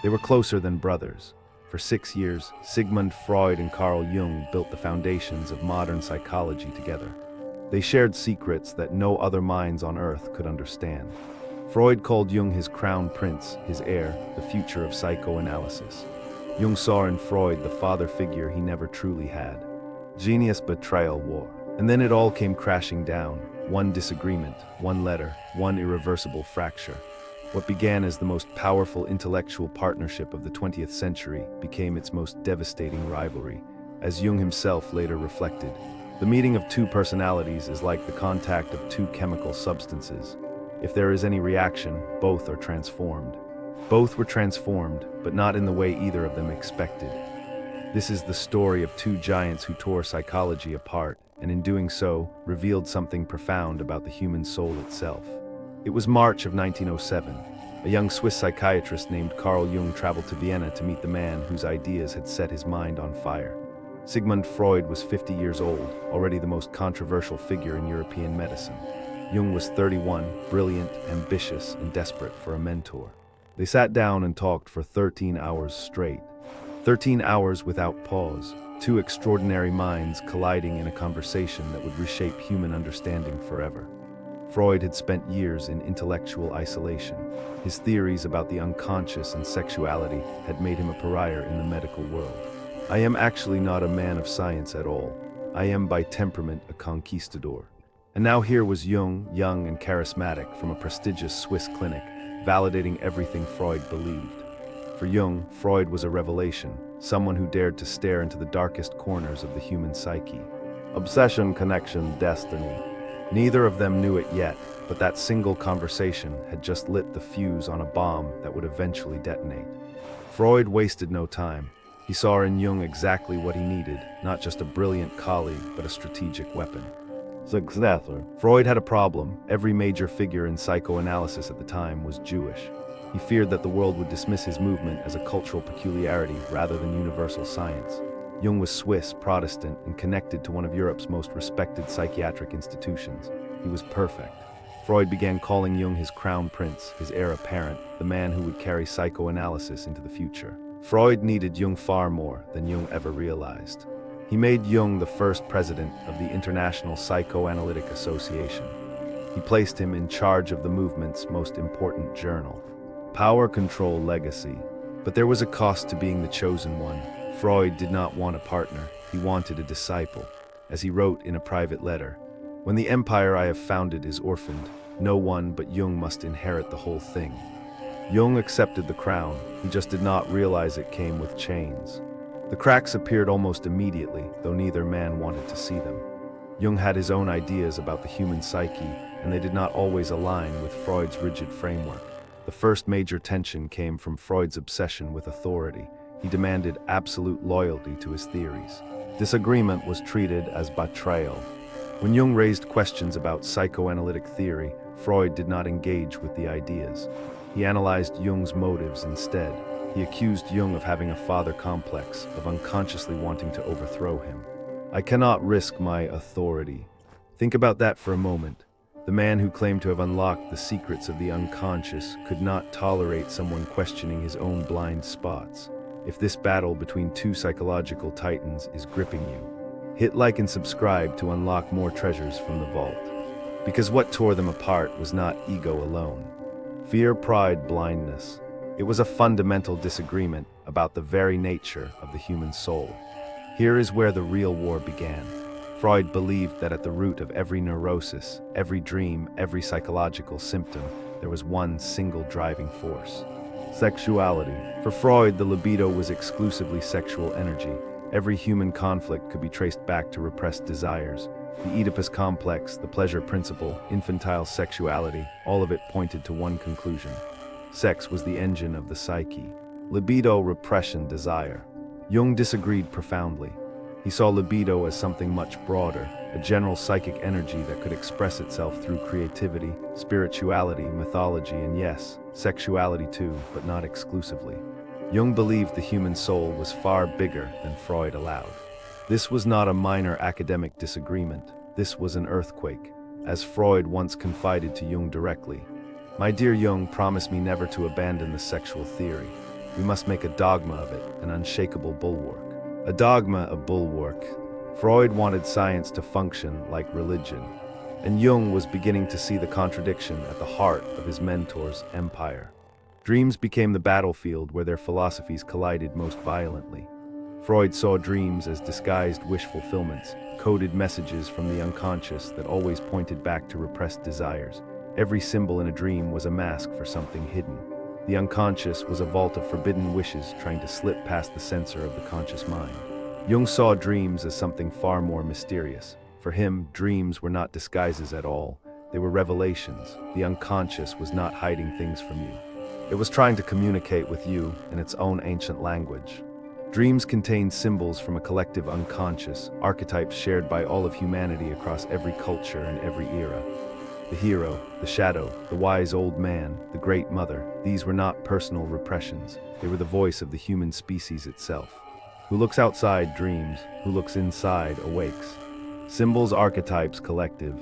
They were closer than brothers. For 6 years, Sigmund Freud and Carl Jung built the foundations of modern psychology together. They shared secrets that no other minds on earth could understand. Freud called Jung his crown prince, his heir, the future of psychoanalysis. Jung saw in Freud the father figure he never truly had. Genius Betrayal War. And then it all came crashing down. One disagreement, one letter, one irreversible fracture. What began as the most powerful intellectual partnership of the 20th century became its most devastating rivalry. As Jung himself later reflected, the meeting of two personalities is like the contact of two chemical substances. If there is any reaction, both are transformed. Both were transformed, but not in the way either of them expected. This is the story of two giants who tore psychology apart, and in doing so, revealed something profound about the human soul itself. It was March of 1907. A young Swiss psychiatrist named Carl Jung traveled to Vienna to meet the man whose ideas had set his mind on fire. Sigmund Freud was 50 years old, already the most controversial figure in European medicine. Jung was 31, brilliant, ambitious, and desperate for a mentor. They sat down and talked for 13 hours straight. 13 hours without pause, two extraordinary minds colliding in a conversation that would reshape human understanding forever. Freud had spent years in intellectual isolation. His theories about the unconscious and sexuality had made him a pariah in the medical world. I am actually not a man of science at all. I am by temperament a conquistador. And now here was Jung, young and charismatic, from a prestigious Swiss clinic, validating everything Freud believed. For Jung, Freud was a revelation, someone who dared to stare into the darkest corners of the human psyche. Obsession, connection, destiny. Neither of them knew it yet, but that single conversation had just lit the fuse on a bomb that would eventually detonate. Freud wasted no time. He saw in Jung exactly what he needed, not just a brilliant colleague, but a strategic weapon. Successor. Freud had a problem. Every major figure in psychoanalysis at the time was Jewish. He feared that the world would dismiss his movement as a cultural peculiarity rather than universal science. Jung was Swiss, Protestant, and connected to one of Europe's most respected psychiatric institutions. He was perfect. Freud began calling Jung his crown prince, his heir apparent, the man who would carry psychoanalysis into the future. Freud needed Jung far more than Jung ever realized. He made Jung the first president of the International Psychoanalytic Association. He placed him in charge of the movement's most important journal. Power, control, legacy. But there was a cost to being the chosen one. Freud did not want a partner, he wanted a disciple. As he wrote in a private letter, "When the empire I have founded is orphaned, no one but Jung must inherit the whole thing." Jung accepted the crown, he just did not realize it came with chains. The cracks appeared almost immediately, though neither man wanted to see them. Jung had his own ideas about the human psyche, and they did not always align with Freud's rigid framework. The first major tension came from Freud's obsession with authority. He demanded absolute loyalty to his theories. Disagreement was treated as betrayal. When Jung raised questions about psychoanalytic theory, Freud did not engage with the ideas. He analyzed Jung's motives instead. He accused Jung of having a father complex, of unconsciously wanting to overthrow him. "I cannot risk my authority." Think about that for a moment. The man who claimed to have unlocked the secrets of the unconscious could not tolerate someone questioning his own blind spots. If this battle between two psychological titans is gripping you, hit like and subscribe to unlock more treasures from the vault. Because what tore them apart was not ego alone. Fear, pride, blindness. It was a fundamental disagreement about the very nature of the human soul. Here is where the real war began. Freud believed that at the root of every neurosis, every dream, every psychological symptom, there was one single driving force: sexuality. For Freud, the libido was exclusively sexual energy. Every human conflict could be traced back to repressed desires. The Oedipus complex, the pleasure principle, infantile sexuality, all of it pointed to one conclusion. Sex was the engine of the psyche. Libido, repression, desire. Jung disagreed profoundly. He saw libido as something much broader, a general psychic energy that could express itself through creativity, spirituality, mythology, and yes, sexuality too, but not exclusively. Jung believed the human soul was far bigger than Freud allowed. This was not a minor academic disagreement. This was an earthquake. As Freud once confided to Jung directly, "My dear Jung, promise me never to abandon the sexual theory. We must make a dogma of it, an unshakable bulwark. A dogma, a bulwark. Freud wanted science to function like religion, and Jung was beginning to see the contradiction at the heart of his mentor's empire. Dreams became the battlefield where their philosophies collided most violently. Freud saw dreams as disguised wish fulfillments, coded messages from the unconscious that always pointed back to repressed desires. Every symbol in a dream was a mask for something hidden. The unconscious was a vault of forbidden wishes trying to slip past the censor of the conscious mind. Jung saw dreams as something far more mysterious. For him, dreams were not disguises at all. They were revelations. The unconscious was not hiding things from you. It was trying to communicate with you in its own ancient language. Dreams contain symbols from a collective unconscious, archetypes shared by all of humanity across every culture and every era. The hero, the shadow, the wise old man, the great mother, these were not personal repressions. They were the voice of the human species itself. Who looks outside dreams, who looks inside awakes. Symbols, archetypes, collective.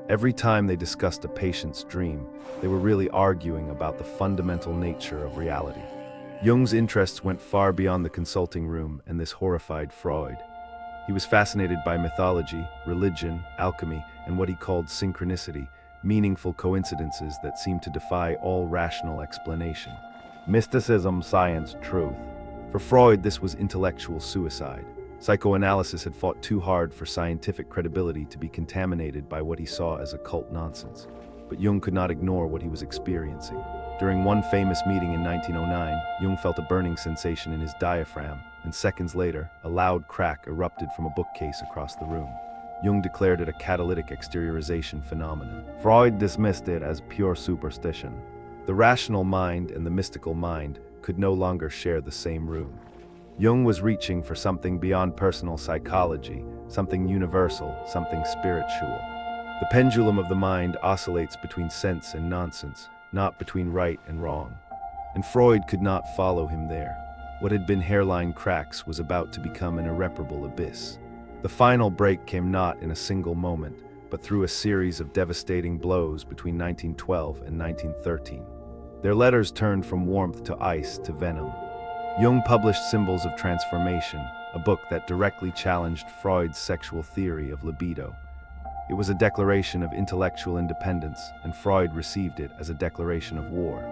Every time they discussed a patient's dream, they were really arguing about the fundamental nature of reality. Jung's interests went far beyond the consulting room, and this horrified Freud. He was fascinated by mythology, religion, alchemy, and what he called synchronicity, meaningful coincidences that seemed to defy all rational explanation. Mysticism, science, truth. For Freud, this was intellectual suicide. Psychoanalysis had fought too hard for scientific credibility to be contaminated by what he saw as occult nonsense. But Jung could not ignore what he was experiencing. During one famous meeting in 1909, Jung felt a burning sensation in his diaphragm, and seconds later, a loud crack erupted from a bookcase across the room. Jung declared it a catalytic exteriorization phenomenon. Freud dismissed it as pure superstition. The rational mind and the mystical mind could no longer share the same room. Jung was reaching for something beyond personal psychology, something universal, something spiritual. The pendulum of the mind oscillates between sense and nonsense, not between right and wrong. And Freud could not follow him there. What had been hairline cracks was about to become an irreparable abyss. The final break came not in a single moment, but through a series of devastating blows between 1912 and 1913. Their letters turned from warmth to ice to venom. Jung published Symbols of Transformation, a book that directly challenged Freud's sexual theory of libido. It was a declaration of intellectual independence, and Freud received it as a declaration of war.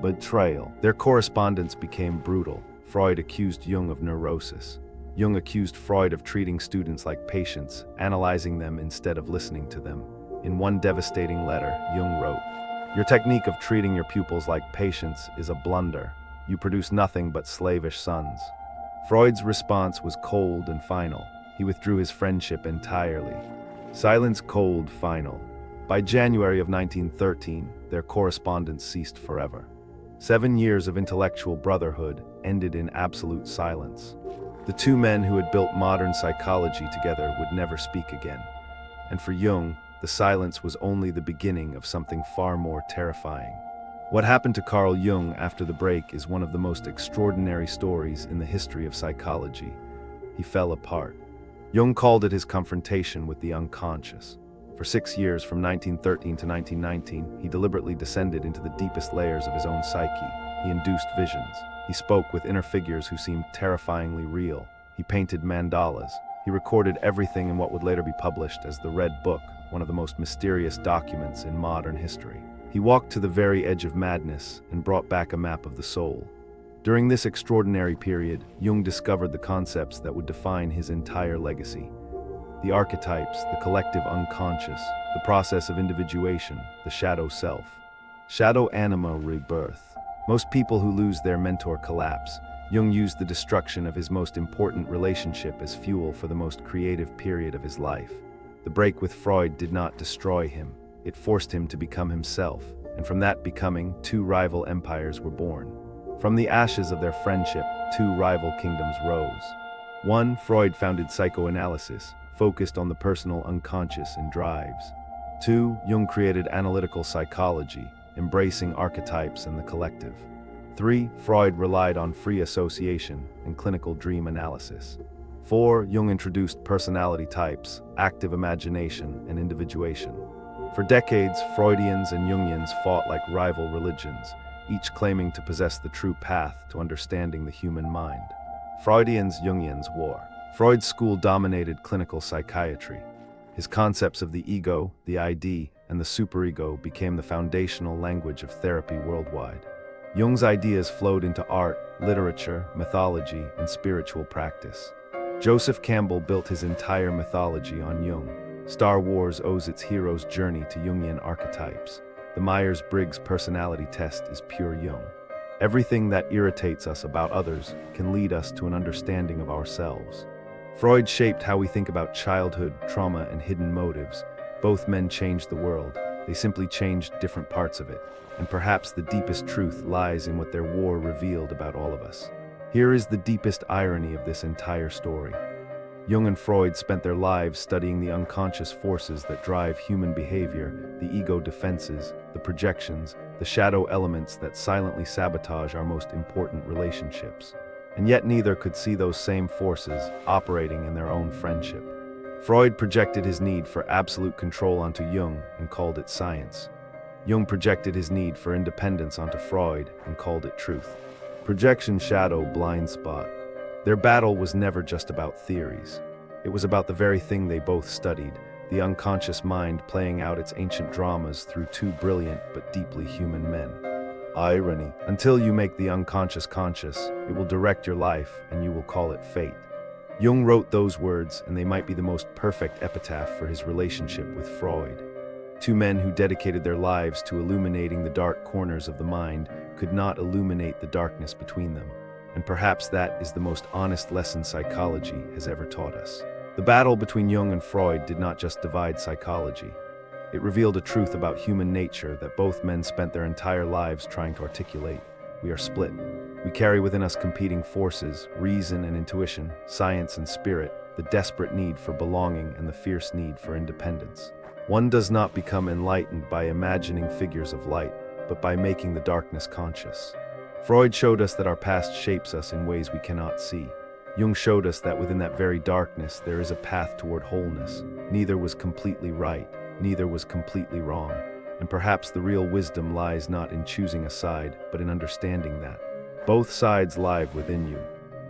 Betrayal. Their correspondence became brutal. Freud accused Jung of neurosis. Jung accused Freud of treating students like patients, analyzing them instead of listening to them. In one devastating letter, Jung wrote, "Your technique of treating your pupils like patients is a blunder. You produce nothing but slavish sons." Freud's response was cold and final. He withdrew his friendship entirely. Silence, cold, final. By January of 1913, their correspondence ceased forever. 7 years of intellectual brotherhood ended in absolute silence. The two men who had built modern psychology together would never speak again. And for Jung, the silence was only the beginning of something far more terrifying. What happened to Carl Jung after the break is one of the most extraordinary stories in the history of psychology. He fell apart. Jung called it his confrontation with the unconscious. For 6 years, from 1913 to 1919, he deliberately descended into the deepest layers of his own psyche. He induced visions. He spoke with inner figures who seemed terrifyingly real. He painted mandalas. He recorded everything in what would later be published as the Red Book, one of the most mysterious documents in modern history. He walked to the very edge of madness and brought back a map of the soul. During this extraordinary period, Jung discovered the concepts that would define his entire legacy. The archetypes, the collective unconscious, the process of individuation, the shadow self. Shadow anima rebirth. Most people who lose their mentor collapse. Jung used the destruction of his most important relationship as fuel for the most creative period of his life. The break with Freud did not destroy him. It forced him to become himself, and from that becoming, two rival empires were born. From the ashes of their friendship, two rival kingdoms rose. One, Freud founded psychoanalysis, focused on the personal unconscious and drives. Two, Jung created analytical psychology, embracing archetypes and the collective. Three, Freud relied on free association and clinical dream analysis. Four, Jung introduced personality types, active imagination, and individuation. For decades, Freudians and Jungians fought like rival religions. each claiming to possess the true path to understanding the human mind. Freudians-Jungians War. Freud's school dominated clinical psychiatry. His concepts of the ego, the ID, and the superego became the foundational language of therapy worldwide. Jung's ideas flowed into art, literature, mythology, and spiritual practice. Joseph Campbell built his entire mythology on Jung. Star Wars owes its hero's journey to Jungian archetypes. The Myers-Briggs personality test is pure Jung. Everything that irritates us about others can lead us to an understanding of ourselves. Freud shaped how we think about childhood, trauma, and hidden motives. Both men changed the world. They simply changed different parts of it. And perhaps the deepest truth lies in what their war revealed about all of us. Here is the deepest irony of this entire story. Jung and Freud spent their lives studying the unconscious forces that drive human behavior, the ego defenses, the projections, the shadow elements that silently sabotage our most important relationships. And yet neither could see those same forces operating in their own friendship. Freud projected his need for absolute control onto Jung and called it science. Jung projected his need for independence onto Freud and called it truth. Projection, shadow, blind spot. Their battle was never just about theories. It was about the very thing they both studied, the unconscious mind playing out its ancient dramas through two brilliant but deeply human men. Irony. Until you make the unconscious conscious, it will direct your life and you will call it fate. Jung wrote those words, and they might be the most perfect epitaph for his relationship with Freud. Two men who dedicated their lives to illuminating the dark corners of the mind could not illuminate the darkness between them. And perhaps that is the most honest lesson psychology has ever taught us. The battle between Jung and Freud did not just divide psychology. It revealed a truth about human nature that both men spent their entire lives trying to articulate. We are split. We carry within us competing forces, reason and intuition, science and spirit, the desperate need for belonging and the fierce need for independence. One does not become enlightened by imagining figures of light, but by making the darkness conscious. Freud showed us that our past shapes us in ways we cannot see. Jung showed us that within that very darkness there is a path toward wholeness. Neither was completely right, neither was completely wrong. And perhaps the real wisdom lies not in choosing a side, but in understanding that both sides lie within you.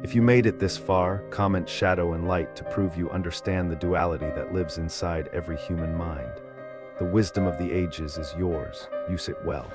If you made it this far, comment shadow and light to prove you understand the duality that lives inside every human mind. The wisdom of the ages is yours. Use it well.